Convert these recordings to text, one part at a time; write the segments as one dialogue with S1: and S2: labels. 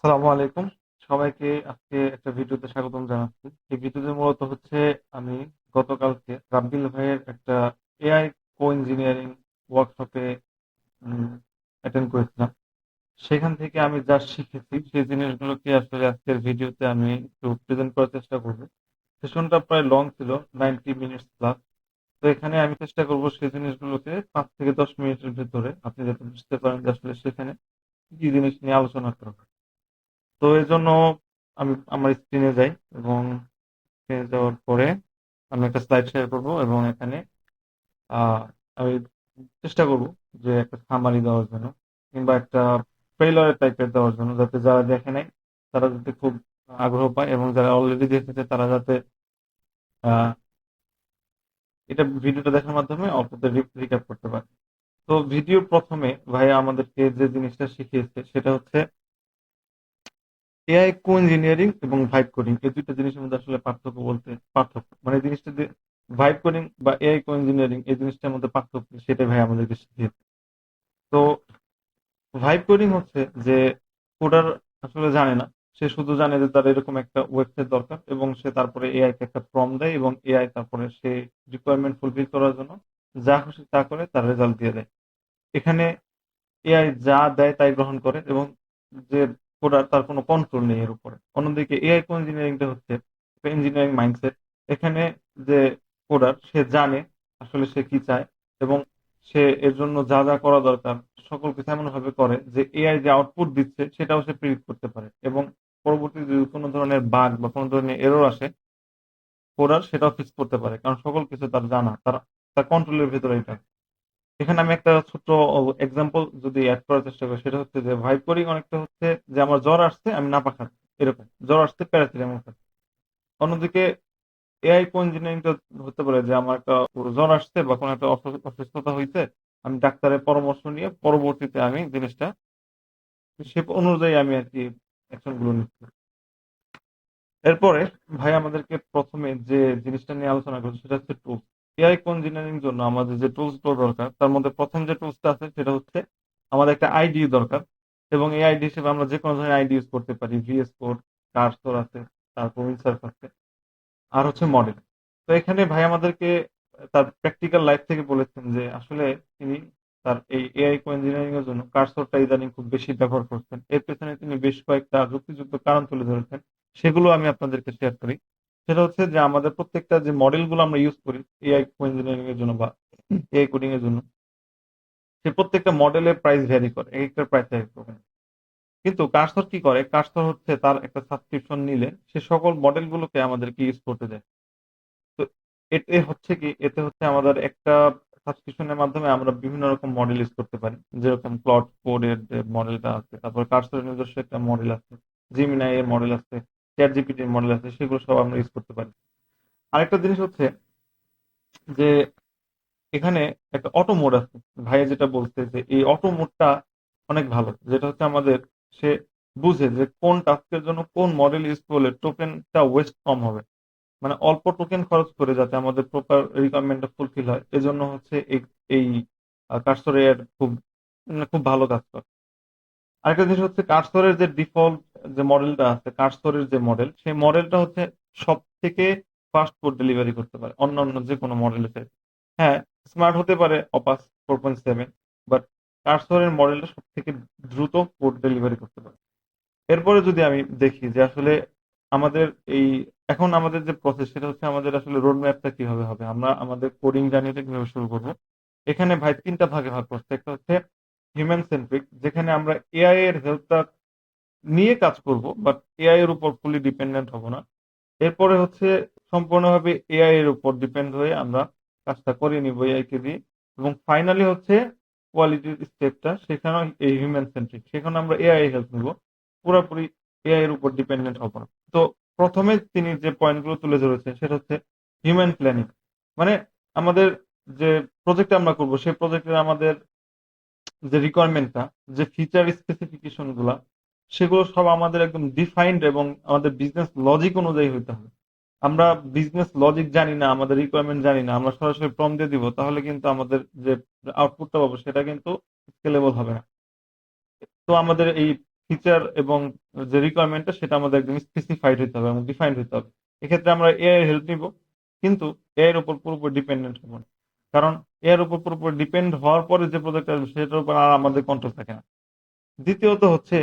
S1: আসসালামু আলাইকুম। সবাইকে আজকে একটা ভিডিওতে স্বাগতম জানাচ্ছি। এই ভিডিওতে মূলত হচ্ছে আমি গতকালকে রাব্বিল ভাইয়ের একটা এআই ইঞ্জিনিয়ারিং ওয়ার্কশপে অ্যাটেন্ড করেছিলাম। সেখান থেকে আমি যা শিখেছি সেই জিনিসগুলোকে আসলে আজকের ভিডিওতে আমি একটু প্রেজেন্ট করার চেষ্টা করব। সেশনটা প্রায় লং ছিল, 90 মিনিটস প্লাস। তো এখানে আমি চেষ্টা করব সেই জিনিসগুলোকে 5 থেকে 10 মিনিটের ভেতরে আপনি যাতে বুঝতে পারেন যে আসলে সেখানে কি কি জিনিস নিয়ে আলোচনা করা হয়। তো এর জন্য আমি আমার স্ক্রিনে যাই এবং স্ক্রিনে যাওয়ার পরে আমি একটা স্লাইড শেয়ার করব এবং এখানে আহ, আমি চেষ্টা করব যে একটা সামারি দেওয়ার জন্য কিংবা একটা ট্রেইলার টাইপের দেওয়ার জন্য, যাতে যারা দেখে নাই তারা যাতে খুব আগ্রহ পায় এবং যারা অলরেডি দেখেছে তারা যাতে আহ, এটা ভিডিওটা দেখার মাধ্যমে অল্পতে রিক্যাপ করতে পারে। তো ভিডিও প্রথমে ভাইয়া আমাদেরকে যে জিনিসটা শিখিয়েছে সেটা হচ্ছে এআই কো ইঞ্জিনিয়ারিং এবং ভাইব কোডিং, এই দুইটা জিনিসের মধ্যে আসলে পার্থক্য মানে এই জিনিসটা যে ভাইব কোডিং বা এআই কো ইঞ্জিনিয়ারিং এই জিনিসটার মধ্যে পার্থক্য সেটাই ভাই আমাদেরকে শিখিয়েছে। তো ভাইব কোডিং হচ্ছে যে কোডার আসলে জানে না, সে শুধু জানে যে তার এরকম একটা ওয়েবসাইট দরকার এবং সে তারপরে এআই কে একটা প্রম্পট দেয় এবং এআই তারপরে সে রিকোয়ারমেন্ট ফুলফিল করার জন্য যা খুশি তা করে তার রেজাল্ট দিয়ে দেয়। এখানে এআই যা দেয় তাই গ্রহণ করে এবং যে কোডার তার কোনো কন্ট্রোল নেই এর উপরে। অন্যদিকে এআই কোন ইঞ্জিনিয়ারিংটা হচ্ছে একটা ইঞ্জিনিয়ারিং মাইন্ডসেট। এখানে যে কোডার সে জানে আসলে সে কি চায় এবং সে এর জন্য যা যা করা দরকার সকল কিছু এমন ভাবে করে যে এআই যে আউটপুট দিচ্ছে সেটাও সে প্রেডিক্ট করতে পারে এবং পরবর্তীতে যদি কোনো ধরনের বাগ বা কোনো ধরনের এরর আসে কোডার সেটাও ফিক্স করতে পারে, কারণ সকল কিছু তার জানা, তার তার কন্ট্রোলের ভিতরে এটা। এখানে আমি একটা ছোট্ট এক্সাম্পল যদি অ্যাড করার চেষ্টা করি, সেটা হচ্ছে যে ভাইব কোডিং অনেকটা হচ্ছে যে আমার জ্বর আসছে আমি নাপা খাচ্ছি, এরকম জ্বর আসছে প্যারাসিটামল খাচ্ছি। অন্যদিকে এআই কো ইঞ্জিনিয়ারিংটা হতে পারে যে আমার একটা জ্বর আসছে বা কোনো একটা অসুস্থতা হইছে, আমি ডাক্তারের পরামর্শ নিয়ে পরবর্তীতে আমি জিনিসটা সে অনুযায়ী আমি আর কি অ্যাকশন গুলো নিচ্ছি। এরপরে ভাই আমাদেরকে প্রথমে যে জিনিসটা নিয়ে আলোচনা করছে সেটা হচ্ছে টুলস। এআই ইঞ্জিনিয়ারিং জন্য আমাদের যে টুলস গুলো দরকার তার মধ্যে প্রথম যে টুলসটা আছে সেটা হচ্ছে আমাদের একটা আইডি দরকার। এবং এই আইডি হিসেবে আমরা যে কোনো ধরনের আইডি ইউজ করতে পারি, ভিএস কোড, কার্সর আছে, তারপর উইন্ডসার্ফ আছে, আর হচ্ছে মডেল। তো এখানে ভাই আমাদেরকে তার প্র্যাকটিক্যাল লাইফ থেকে বলেছেন যে আসলে তিনি তার এই এআই ইঞ্জিনিয়ারিং এর জন্য কার্সরটা ইদানিং খুব বেশি ব্যবহার করছেন। এর পেছনে তিনি বেশ কয়েকটা যুক্তিযুক্ত কারণ তুলে ধরেছেন, সেগুলো আমি আপনাদেরকে শেয়ার করি। সেটা হচ্ছে যে আমাদের প্রত্যেকটা যে মডেল গুলো আমরা ইউজ করি এআই ইঞ্জিনিয়ারিং এর জন্য বা এআই কোডিং এর জন্য, সে প্রত্যেকটা মডেলের প্রাইস ভ্যারি করে, এক একটা প্রাইস এক রকম। কিন্তু কার্সর কি করে, কার্সর হচ্ছে তার একটা সাবস্ক্রিপশন নিলে সে সকল মডেল গুলোকে আমাদেরকে ইউজ করতে দেয়। তো এতে হচ্ছে কি, এতে হচ্ছে আমাদের একটা সাবস্ক্রিপশনের মাধ্যমে আমরা বিভিন্ন রকম মডেল ইউজ করতে পারি। যেরকম ক্লড কোড এর যে মডেলটা আছে, তারপর কার্সরের নিজস্ব একটা মডেল আছে, জিমিনাই এর মডেল আছে, চ্যাট জিপিটি এর মডেল আছে, সেগুলো সব আমরা ইউজ করতে পারি। আরেকটা জিনিস হচ্ছে যে এখানে একটা অটো মোড আছে। ভাইয়া যেটা বলছে যে এই অটো মোডটা অনেক ভালো, যেটা হচ্ছে আমাদের সে বুঝে যে কোন টাস্কের জন্য কোন মডেল ইউজ করলে টোকেনটা ওয়েস্ট কম হবে, মানে অল্প টোকেন খরচ করে যাতে আমাদের প্রপার রিকোয়ারমেন্টটা ফুলফিল হয়, এজন্য হচ্ছে এই এই কার্সরের খুব ভালো কাজ করে। আরেকটা জিনিস হচ্ছে কার্সরের যে ডিফল্ট যে মডেলটা আছে, কার্সরের যে মডেল সেই মডেলটা হচ্ছে সব থেকে ফাস্ট কোড ডেলিভারি করতে পারে অন্যান্য যে কোনো মডেলের চাইতে। হ্যাঁ, স্মার্ট হতে পারে অপাস 4.7, বাট কার্সরের মডেলটা সব থেকে দ্রুত কোড ডেলিভারি করতে পারে। এরপরে যদি আমি দেখি যে আসলে আমাদের এই এখন আমাদের যে প্রসেস সেটা হচ্ছে আমাদের আসলে রোড ম্যাপটা কিভাবে হবে, আমরা আমাদের কোডিং জার্নিটা কিভাবে শুরু করবো। এখানে ভাই তিনটা ভাগে ভাগ করছে। একটা হচ্ছে হিউম্যান সেন্ট্রিক, যেখানে আমরা এআই এর হেল্পটা নিয়ে কাজ করব বাট এআই এর উপর ফুলি ডিপেন্ডেন্ট হব না। এরপরে হচ্ছে সম্পূর্ণভাবে এআই এর উপর ডিপেন্ড হয়ে আমরা কাজটা করে নিব এআই কে দিয়ে। এবং ফাইনালি হচ্ছে কোয়ালিটির স্টেপটা, সেখানে এই হিউম্যান সেন্ট্রিক, সেখানে আমরা এআই এর হেল্প নিব, পুরোপুরি এআই এর উপর ডিপেন্ডেন্ট হব না। তো প্রথমে তিনি যে পয়েন্টগুলো তুলে ধরেছেন সেটা হচ্ছে হিউম্যান প্ল্যানিং, মানে আমাদের যে প্রজেক্ট আমরা করব সেই প্রজেক্টের আমাদের যে রিকোয়ারমেন্টটা, যে ফিচার স্পেসিফিকেশন গুলা, সেগুলো সব আমাদের একদম ডিফাইন্ড এবং আমাদের বিজনেস লজিক অনুযায়ী হইতে হবে। আমরা বিজনেস লজিক জানি না, আমাদের রিকোয়ারমেন্ট জানি না, আমরা সরাসরি প্রম দিয়ে দিব, তাহলে কিন্তু আমাদের যে আউটপুটটা পাবো সেটা কিন্তু স্কেলেবল হবে না। তো আমাদের এই ফিচার এবং যে রিকোয়ারমেন্টটা সেটা আমাদের একদম স্পেসিফাইড হতে হবে এবং ডিফাইন্ড হতে হবে। এক্ষেত্রে আমরা এআই এর হেল্প নিব, কিন্তু এআই এর উপর পুরোপুরি ডিপেন্ডেন্ট হব না। কারণ এআই এর উপর পুরোপুরি ডিপেন্ড হওয়ার পরে যে প্রজেক্ট আসবে সেটার উপর আর আমাদের কন্ট্রোল থাকে না। দ্বিতীয়ত হচ্ছে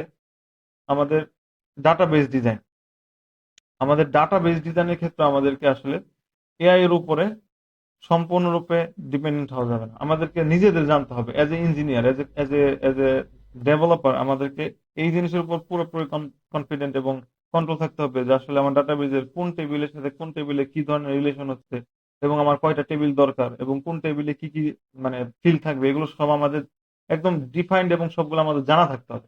S1: আমাদের ডাটাবেস ডিজাইন। আমাদের ডাটাবেস ডিজাইনের ক্ষেত্রে আমাদেরকে আসলে এআই এর উপরে সম্পূর্ণরূপে ডিপেন্ডেন্ট হওয়া যাবে না। আমাদেরকে নিজেদের জানতে হবে as a engineer, as a developer, আমাদেরকে এই জিনিসের উপর পুরোপুরি কনফিডেন্ট এবং কন্ট্রোল থাকতে হবে যে আসলে আমার ডাটাবেজের কোন টেবিলের সাথে কোন টেবিলে কি ধরনের রিলেশন হচ্ছে, এবং আমার কয়টা টেবিল দরকার, এবং কোন টেবিলে কি কি মানে ফিল্ড থাকবে, এগুলো সব আমাদের একদম ডিফাইন্ড এবং সবগুলো আমাদের জানা থাকতে হবে।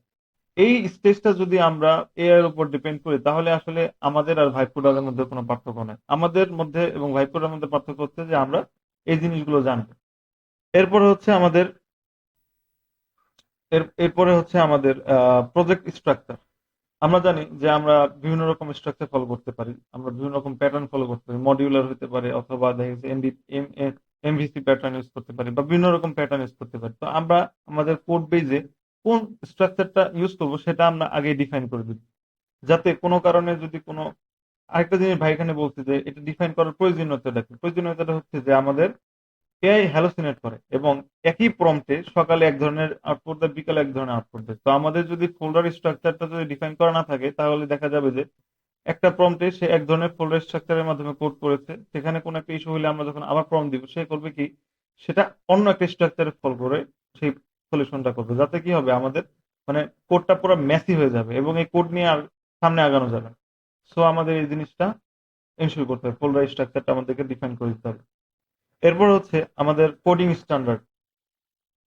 S1: এই স্টেজটা যদি আমরা এআই এর উপর ডিপেন্ড করি তাহলে আসলে আমাদের আর ভাইব কোডারের মধ্যে কোনো পার্থক্য নাই। আমাদের মধ্যে এবং ভাইব কোডারের মধ্যে পার্থক্য হচ্ছে যে আমরা এই জিনিসগুলো জানবো। এরপরে হচ্ছে আমাদের এরপরে হচ্ছে আমাদের প্রজেক্ট স্ট্রাকচার। আমরা জানি যে আমরা বিভিন্ন রকম স্ট্রাকচার ফলো করতে পারি, আমরা বিভিন্ন রকম প্যাটার্ন ফলো করতে পারি, মডিউলার হতে পারে অথবা দেখা গেছে এমভিসি প্যাটার্ন ইউজ করতে পারি বা বিভিন্ন রকম প্যাটার্ন ইউজ করতে পারি। তো আমরা আমাদের কোড বেজে কোন স্ট্রাকচারটা ইউজ করবো সেটা আমরা আগে ডিফাইন করে দিই, যাতে কোনো কারণে যদি কোনো আরেকটা জিনিস ভাই এখানে বলছে যে এটা ডিফাইন করার প্রয়োজনীয়তাটা কি। প্রয়োজনীয়তাটা হচ্ছে যে আমাদের এআই হ্যালোসিনেট করে এবং একই প্রম্পটে সকালে এক ধরনের আউটপুট দেয়, বিকালে এক ধরনের আউটপুট দেয়। তো আমাদের যদি ফোল্ডার স্ট্রাকচারটা যদি ডিফাইন করা না থাকে তাহলে দেখা যাবে যে একটা প্রম্পটে সে এক ধরনের ফোল্ডার স্ট্রাকচারের মাধ্যমে কোড করেছে, সেখানে কোনো একটা ইস্যু হলে আমরা যখন আবার প্রম্পট দিব সে করবে কি, সেটা অন্য একটা স্ট্রাকচারে ফলো করে সেই সলিউশনটা করবে, যাতে কি হবে আমাদের মানে কোডটা পুরো মেসি হয়ে যাবে এবং এই কোড নিয়ে আর সামনে আগানো যাবে না। সো আমাদের এই জিনিসটা এনশিওর করতে হবে, ফোল্ডার স্ট্রাকচারটা আমাদেরকে ডিফাইন করে দিতে হবে। এরপর হচ্ছে আমাদের কোডিং স্ট্যান্ডার্ড।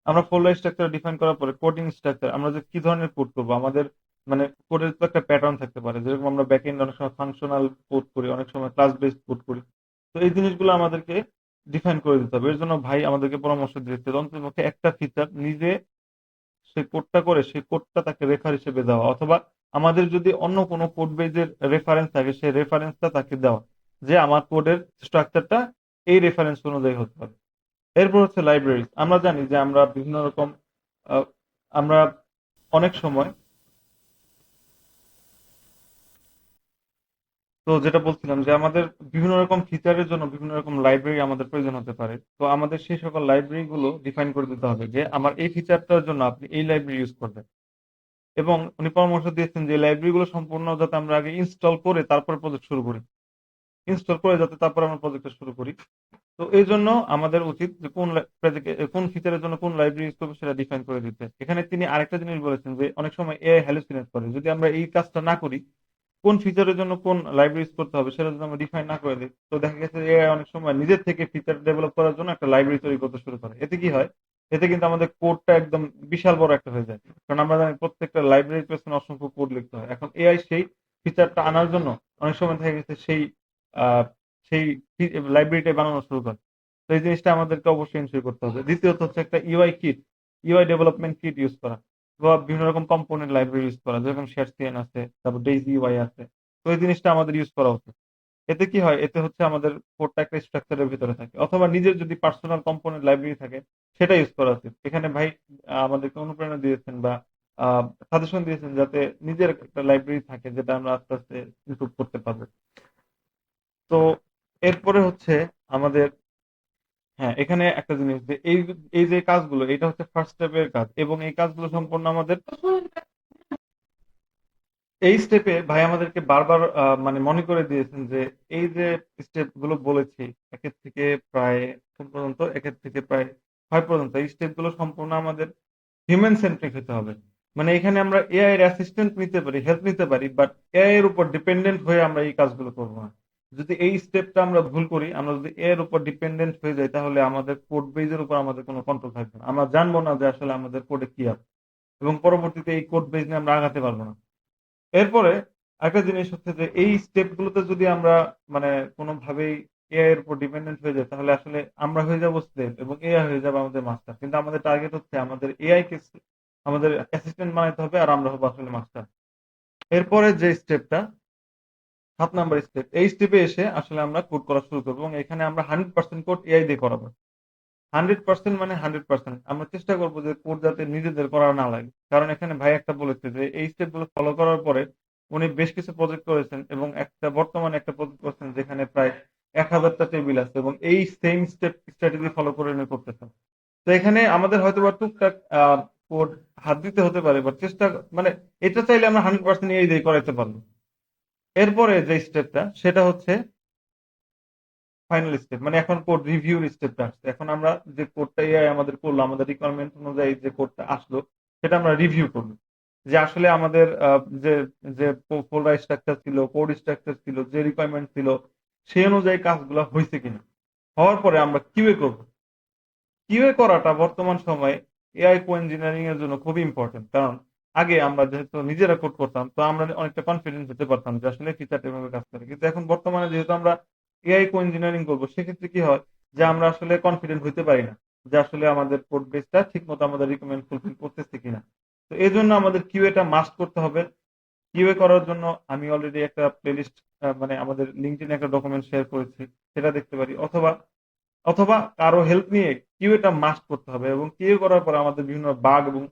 S1: আমরা ফোল্ডার স্ট্রাকচার ডিফাইন করার পরে কোডিং স্ট্রাকচার আমরা যে কি ধরনের কোড করবো, আমাদের মানে কোডের তো একটা প্যাটার্ন থাকতে পারে, যেরকম আমরা ব্যাক এন্ড অনেক সময় ফাংশনাল কোড করি, অনেক সময় ক্লাস বেসড কোড করি। তো এই জিনিসগুলো আমাদেরকে ডিফাইন করে দিতে হবে। এর জন্য ভাই আমাদেরকে পরামর্শ দিয়েছে অন্ততপক্ষে একটা ফিচার নিজে সে কোডটা করে সেই কোডটা তাকে রেফার হিসেবে দেওয়া, অথবা আমাদের যদি অন্য কোনো কোড বেজের রেফারেন্স থাকে সেই রেফারেন্সটা তাকে দেওয়া, যে আমার কোডের স্ট্রাকচারটা এই রেফারেন্স অনুযায়ী হতে হবে। এরপর হচ্ছে লাইব্রেরি। আমরা জানি যে আমরা বিভিন্ন রকম আহ, আমরা অনেক সময়, তো যেটা বলছিলাম যে আমাদের বিভিন্ন রকম ফিচারের জন্য বিভিন্ন রকম লাইব্রেরি আমাদের প্রয়োজন হতে পারে। তো আমাদের সেই সকল লাইব্রেরি গুলো ডিফাইন করে দিতে হবে যে আমার এই ফিচারটার জন্য আপনি এই লাইব্রেরি ইউজ করবেন, এবং উনি পরামর্শ দিয়েছেন যে লাইব্রেরি গুলো সম্পূর্ণ যাতে আমরা আগে ইনস্টল করে তারপরে প্রজেক্ট শুরু করি, ইনস্টল করে যাতে তারপর আমরা প্রজেক্টটা শুরু করি। তো এই জন্য আমাদের উচিত যে কোন ফিচারের জন্য কোন লাইব্রেরি ইউজ করবো সেটা ডিফাইন করে দিতে। এখানে তিনি আরেকটা জিনিস বলেছেন যে অনেক সময় এআই হ্যালুসিনেট করে, যদি আমরা এই কাজটা না করি, কোন ফিচারের জন্য কোন লাইব্রেরি ইউজ করতে হবে সেটা যদি আমরা ডিফাইন না করে দিই, তো দেখা গেছে এআই অনেক সময় নিজের থেকে ফিচার ডেভেলপ করার জন্য একটা লাইব্রেরি তৈরি করতে শুরু করে। এতে কি হয়, এতে কিন্তু আমাদের কোডটা একদম বিশাল বড় একটা হয়ে যায়, কারণ আমরা জানি প্রত্যেকটা লাইব্রেরির পেছনে অসংখ্য কোড লিখতে হয়। এখন এআই সেই ফিচারটা আনার জন্য অনেক সময় দেখা গেছে আহ, সেই লাইব্রেরিটা বানানো শুরু করে। তো এই জিনিসটা আমাদেরকে অবশ্যই এনশিওর করতে হবে। দ্বিতীয়ত হচ্ছে একটা ইউআই ডেভেলপমেন্ট কিট ইউজ করা, বা বিভিন্ন রকম কম্পোনেন্ট লাইব্রেরি ইউজ করা, যেরকম শেয়ারসিয়ান আছে, তারপর ডেইজি ইউআই আছে। তো এই জিনিসটা আমাদের ইউজ করা উচিত। এতে কি হয়, এতে হচ্ছে আমাদের কোডটা একটা স্ট্রাকচারের ভিতরে থাকে, অথবা নিজের যদি পার্সোনাল কম্পোনেন্ট লাইব্রেরি থাকে সেটা ইউজ করা উচিত। এখানে ভাই আমাদেরকে অনুপ্রেরণা দিয়েছেন বা সাজেশন দিয়েছেন যাতে নিজের একটা লাইব্রেরি থাকে যেটা আমরা আস্তে আস্তে ইমপ্রুভ করতে পারবো। তো এরপরে হচ্ছে আমাদের, হ্যাঁ এখানে একটা জিনিস যে এই এই যে কাজগুলো এটা হচ্ছে ফার্স্ট স্টেপের কাজ, এবং এই কাজগুলো সম্পূর্ণ আমাদের এই স্টেপে ভাই আমাদেরকে বারবার মানে মনে করে দিয়েছেন যে এই যে স্টেপ গুলো বলেছি, একের থেকে প্রায় কোন পর্যন্ত, একের থেকে প্রায় 6 পর্যন্ত, এই স্টেপ গুলো সম্পূর্ণ আমাদের হিউম্যান সেন্ট্রিক হতে হবে। মানে এখানে আমরা এআই এর অ্যাসিস্ট্যান্ট নিতে পারি, হেল্প নিতে পারি, বাট এআই এর উপর ডিপেন্ডেন্ট হয়ে আমরা এই কাজগুলো করবো না। যদি এই স্টেপটা আমরা ভুল করি, আমরা যদি এআই এর উপর ডিপেন্ডেন্ট হয়ে যাই, তাহলে আমাদের কোড বেজের উপর আমাদের কোনো কন্ট্রোল থাকবে না, আমরা জানবো না যে আসলে আমাদের কোডে কি আছে, এবং পরবর্তীতে এই কোড বেজ নিয়ে আমরা আগাতে পারবো না। এরপরে একটা জিনিস হচ্ছে যে এই স্টেপ গুলোতে যদি আমরা মানে কোনোভাবেই এআই এর উপর ডিপেন্ডেন্ট হয়ে যায়, তাহলে আসলে আমরা হয়ে যাবো স্লেভ এবং এআই হয়ে যাবে আমাদের মাস্টার। কিন্তু আমাদের টার্গেট হচ্ছে আমাদের এআই কে আমাদের অ্যাসিস্ট্যান্ট বানাইতে হবে, আর আমরা হবো আসলে মাস্টার। এরপরে যে স্টেপটা 7 নাম্বার স্টেপ, এই স্টেপে এসে আসলে আমরা কোড করা শুরু করবো, এবং এখানে আমরা 100% কোড এআই দিয়ে করাবো। 100% মানে 100%। আমরা চেষ্টা করবো যে কোড যাতে নিজেদের করা না লাগে, কারণ এখানে ভাই একটা বলেছে যে এই স্টেপ গুলো ফলো করার পরে উনি বেশ কিছু প্রজেক্ট করেছেন এবং বর্তমানে একটা প্রজেক্ট করেছেন যেখানে প্রায় 1000টা টেবিল আছে এবং এই সেম স্ট্র্যাটেজি ফলো করে উনি করতেছেন। তো এখানে আমাদের হয়তো বা টুকটাক কোড হাত দিতে হতে পারে, বা চেষ্টা মানে এটা চাইলে আমরা 100% এই দিয়ে করাইতে পারবো। এরপরে যে স্টেপটা সেটা হচ্ছে ফাইনাল স্টেপ, মানে এখন কোড রিভিউর স্টেপটা আসছে। এখন আমরা যে কোডটা এআই আমাদের করলো, আমাদের রিকোয়ারমেন্ট অনুযায়ী যে কোডটা আসলো সেটা আমরা রিভিউ করবো, যে আসলে আমাদের যে যে ফোল্ডার স্ট্রাকচার ছিল, কোড স্ট্রাকচার ছিল, যে রিকোয়ারমেন্ট ছিল সেই অনুযায়ী কাজগুলো হয়েছে কিনা। হওয়ার পরে আমরা কিউএ করবো। কিউএ করাটা বর্তমান সময়ে এআই কো ইঞ্জিনিয়ারিং এর জন্য খুবই ইম্পর্টেন্ট, কারণ আগে আমরা যেহেতু নিজেরা কোড করতাম তো আমরা অনেকটা কনফিডেন্স হতে পারতাম যে আসলে ফিচারটা এভাবে কাজ করে, কিন্তু এখন বর্তমানে যেহেতু আমরা এআই কো ইঞ্জিনিয়ারিং করবো সেক্ষেত্রে কি হয় যে আমরা আসলে কনফিডেন্ট হতে পারি না যে আসলে আমাদের কোড বেসটা ঠিক মতো আমাদের রিকোয়ারমেন্ট ফুলফিল করতেছে কিনা। তো এই জন্য আমাদের কিউএটা মাস্ট করতে হবে। কিউএ করার জন্য আমি অলরেডি একটা প্লেলিস্ট, মানে আমাদের লিঙ্কডইনে একটা ডকুমেন্ট শেয়ার করেছি, সেটা দেখতে পারি, অথবা অথবা কারো হেল্প নিয়ে কিউএটা মাস্ট করতে হবে, এবং কিউএ করার পরে আমাদের বিভিন্ন বাগ এবং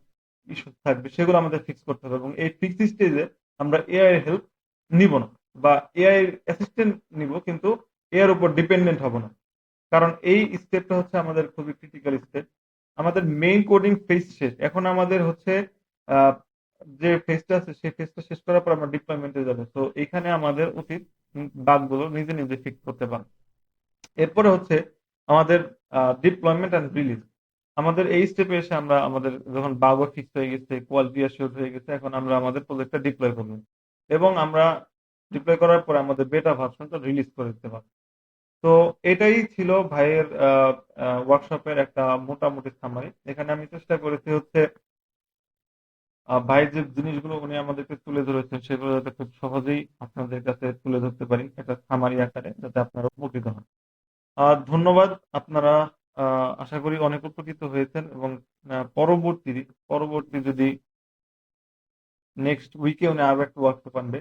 S1: ইস্যু থাকবে সেগুলো আমাদের ফিক্স করতে হবে, এবং এই ফিক্স স্টেজে আমরা এআই এর হেল্প নিব না, বা এআই এর অ্যাসিস্ট্যান্ট নিব, কিন্তু এর উপর ডিপেন্ডেন্ট হব না। কারণ এই স্টেপটা হচ্ছে আমাদের খুবই ক্রিটিক্যাল স্টেপ। আমাদের মেইন কোডিং ফেজ শেষ, এখন আমাদের হচ্ছে আহ, যে ফেজটা আছে সেই ফেজটা শেষ করার পর আমরা ডিপ্লয়মেন্টে যাবো। তো এখানে আমাদের উচিত বাগগুলো নিজে নিজে ফিক্স করতে পারা। এরপরে হচ্ছে আমাদের ডিপ্লয়মেন্ট এন্ড রিলিজ। আমাদের এই স্টেপে এসে আমরা আমাদের যখন বাগও ফিক্স হয়ে গেছে, কোয়ালিটি অ্যাসিওর হয়ে গেছে, এখন আমরা আমাদের প্রজেক্টটা ডিপ্লয় করব, এবং আমরা ডিপ্লয় করার পরে আমাদের বেটা ভার্সনটা রিলিজ করে দিতে পারবো। তো এটাই ছিল ভাইয়ের ওয়ার্কশপের একটা মোটামুটি সামারি। এখানে আমি চেষ্টা করেছি হচ্ছে ভাই যে জিনিসগুলো উনি আমাদেরকে তুলে ধরেছেন সেগুলো যাতে খুব সহজেই আপনাদের কাছে তুলে ধরতে পারি একটা সামারি আকারে, যাতে আপনারা উপকৃত হন। ধন্যবাদ। আপনারা আশা করি অনেক উপকৃত হয়েছেন, এবং পরবর্তী পরবর্তী যদি নেক্সট উইকে উনি আরো একটা ওয়ার্কশপ আনবে,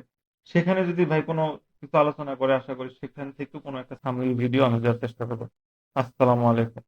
S1: সেখানে যদি ভাই কোনো কিছু আলোচনা করে আশা করি সেখান থেকে কোনো একটা সাময়িক ভিডিও আমি দেওয়ার চেষ্টা করবো। আসসালামু আলাইকুম।